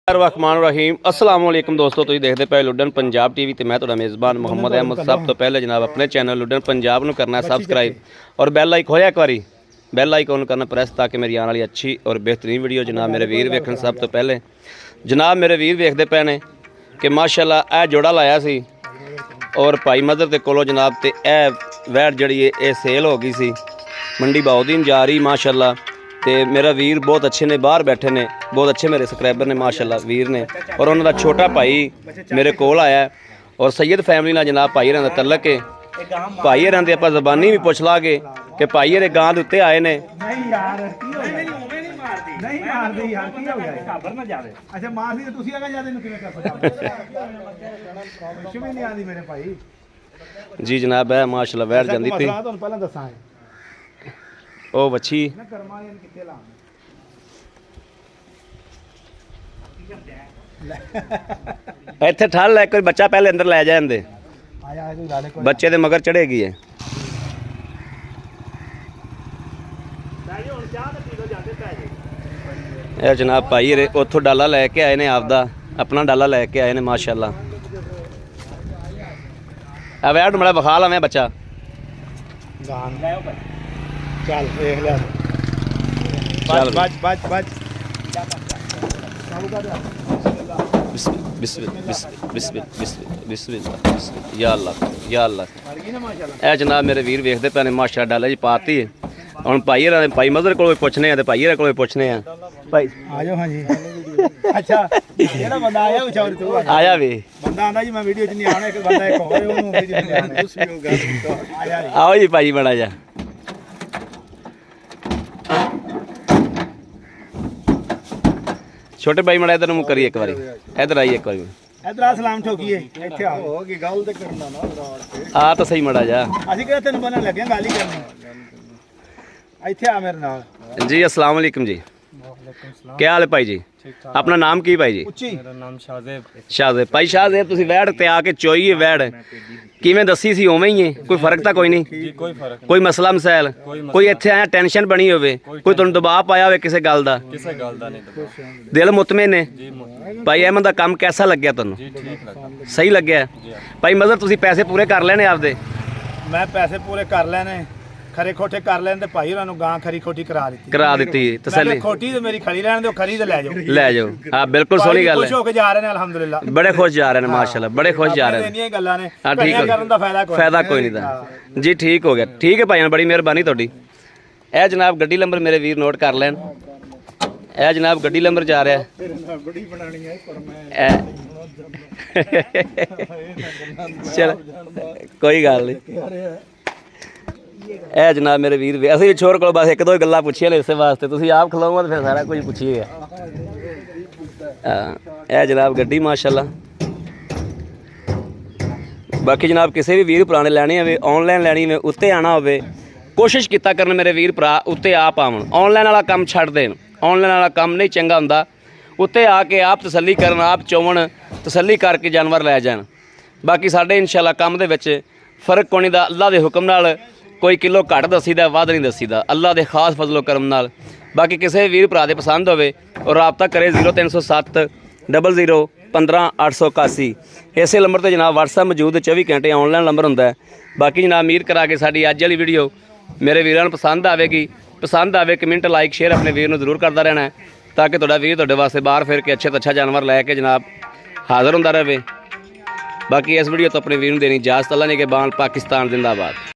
रहमान रहीम अस्सलाम वालेकुम दोस्तों, तुसीं देखते पे लुडन पंजाब टीवी ते मैं तुहाडा मेज़बान मुहम्मद अहमद। सब तो पहले जनाब अपने चैनल लुडन पंजाब नूं करना सबसक्राइब और बैल आइकन होया एक बारी बैल आइकन करना प्रेस ताकि मेरी आने वाली अच्छी और बेहतरीन वीडियो जनाब मेरे वीर वेखण। सब तो पहले जनाब मेरे वीर वेखते पे ने कि माशाअल्लाह यह जोड़ा लाया सी और भाई मदर के कोलों जनाब ते वैट जिहड़ी ये सेल हो गई सी मंडी बाउद्दीन जा रही माशाअल्लाह। तो मेरा वीर बहुत अच्छे ने, बाहर बैठे ने, बहुत अच्छे मेरे सबसक्राइबर ने माशाअल्लाह वीर ने। और उन्होंने छोटा भाई मेरे कोल आया और सैयद फैमिली ना जनाब भाई हरां दा तलक है। भाई हरां दी आपां ज़बानी भी पुछ लांगे कि भाई हरे गां दे उत्ते आए ने। जी जनाब है माशाअल्लाह वैट जांदी थी ओ बच्ची इत्थे ठल है, कोई बच्चा पहले अंदर लै जाते बच्चे दे मगर चढ़ेगी है। यह जनाब भाई रे उतों डाला लैके आए ने, आपदा अपना डाला लैके आए ने माशाअल्लाह। वैट बड़ा बखा ला मैं बच्चा चल देख लिया चल बच बच बच या अल्लाह या अल्लाह। ए जनाब मेरे वीर वेखते पे ने माशा डाला जी पाती है। हम भाई हरां भाई मदर को पुछने आ भाई हरां को पुछने आ भाई आ जाओ। हाँ जी अच्छा जेड़ा बंदा आया विचार तू आया वे बंदा आंदा जी मैं वीडियो च नहीं आना, एक बंदा एक और ओनू वीडियो च नहीं आना उस भी गल आया आओ जी भाई बड़ा जा छोटे भाई मड़ा इधर मुँह करिए एक बारी, इधर आइए एक बारी इधर आ सलाम ठोकीए ਇੱਥੇ ਆ ਹੋ ਗਈ ਗੱਲ ਤੇ ਕਰਨਾ ਨਾ आ तो सही मड़ा जा। ਅਸੀਂ ਕਿਹੜਾ ਤੈਨੂੰ ਬੰਨਣ ਲੱਗੇ ਗੱਲ ਹੀ ਕਰਨੀ। ਇੱਥੇ ਆ ਮੇਰੇ ਨਾਲ। जी अस्सलाम वालेकुम जी, क्या हाल है भाई जी? अपना नाम की भाई जी? ਉੱਚੀ मेरा नाम शाहजेब। शाहजेब भाई शाहजेब तुसीं वैट ते आके चोई है वैट किवें दसी सी उवें ही है, कोई फर्क तो कोई नहीं? जी कोई फर्क कोई मसला मसैल कोई इत्थे आया टेंशन बनी होवे, कोई तुहानूं दबाव पाया होवे किसी गल दा? किसी गल दा नहीं दबा। दिल मुतमिन है जी मुतमिन। भाई अहमद दा काम कैसा लग्या तुहानूं? जी ठीक लगा। सही लग्या भाई मदर तुसीं पैसे पूरे कर लेने आपदे? ਮੈਂ ਪੈਸੇ ਪੂਰੇ ਕਰ ਲੈਣੇ, ਖਰੇ ਖੋਟੇ ਕਰ ਲੈਣ ਤੇ ਭਾਈ ਉਹਨਾਂ ਨੂੰ ਗਾਂ ਖਰੀ ਖੋਟੀ ਕਰਾ ਦਿੱਤੀ। करा दी तसल्ली ਖੋਟੀ ਤੇ ਮੇਰੀ ਖੜੀ ਰਹਿਣ ਦਿਓ, ਖਰੀ ਤੇ ਲੈ ਜਾਓ। ले जाओ। हाँ बिल्कुल सोहनी गल ਖੁਸ਼ है, ਹੋ ਕੇ ਜਾ ਰਹੇ ਨੇ ਅਲਹਮਦੁਲਿਲਾ। बड़े खुश जा रहे हैं माशाल्लाह, बड़े खुश जा रहे हैं। ਇੰਨੀਆਂ ਗੱਲਾਂ ਨੇ हाँ ठीक ਘੜੀਆਂ ਕਰਨ ਦਾ हो ਫਾਇਦਾ ਕੋਈ फायदा कोई नहीं था जी। ठीक हो गया, ठीक है भाई बड़ी मेहरबानी थोड़ी। ए जनाब गड्डी नंबर मेरे वीर नोट कर लैन। ए जनाब गड्डी नंबर जा रहा है बड़ी बनानी है पर मैं चल कोई गल नहीं। ए जनाब मेरे वीर असं भी छोर को बस एक दो गल्लां पुछिया ने इस वास्ते, तुसीं आप खलोगे तो फिर सारा कुछ पुछिएगा। ए जनाब गड्डी माशाल्लाह। बाकी जनाब किसी भी वीर भरा ने लैनी होवे, ऑनलाइन लैनी होवे, उत्ते आना होवे, कोशिश किता करन मेरे वीर भरा उत्ते आप आवन। ऑनलाइन वाला काम छड्ड देन, ऑनलाइन वाला काम नहीं चंगा हुंदा। उत्ते आके आप तसल्ली करन, आप चोवन तसल्ली करके जानवर लै जाण। बाकी साडे इंशाअल्लाह काम दे विच फर्क कोई नहीं दा। अल्लाह दे हुक्म नाल कोई किलो घट दसीदा वध नहीं दसीदा, अल्लाह दे खास फजलो करम नाल। बाकी किसी वीर भरा दे पसंद होवे और राबता करे 0307 00 15 881 इसे नंबर पर जनाब WhatsApp मौजूद 24 घंटे ऑनलाइन नंबर होंदा है। बाकी जनाब उम्मीद करा के साडी अज वाली वीडियो मेरे वीरां नूं पसंद आवेगी। पसंद आवे कमेंट लाइक शेयर अपने वीर नूं जरूर करता रहना है ताकि तुहाडा वीर तुहाडे वास्ते बाहर फिर के अच्छे तो अच्छा जानवर लैके जनाब हाज़र होंदा रहे। बाकी इस वीडियो तो अपने वीर नूं देनी इजाज़त। अल्लाह ने के बान पाकिस्तान जिंदाबाद।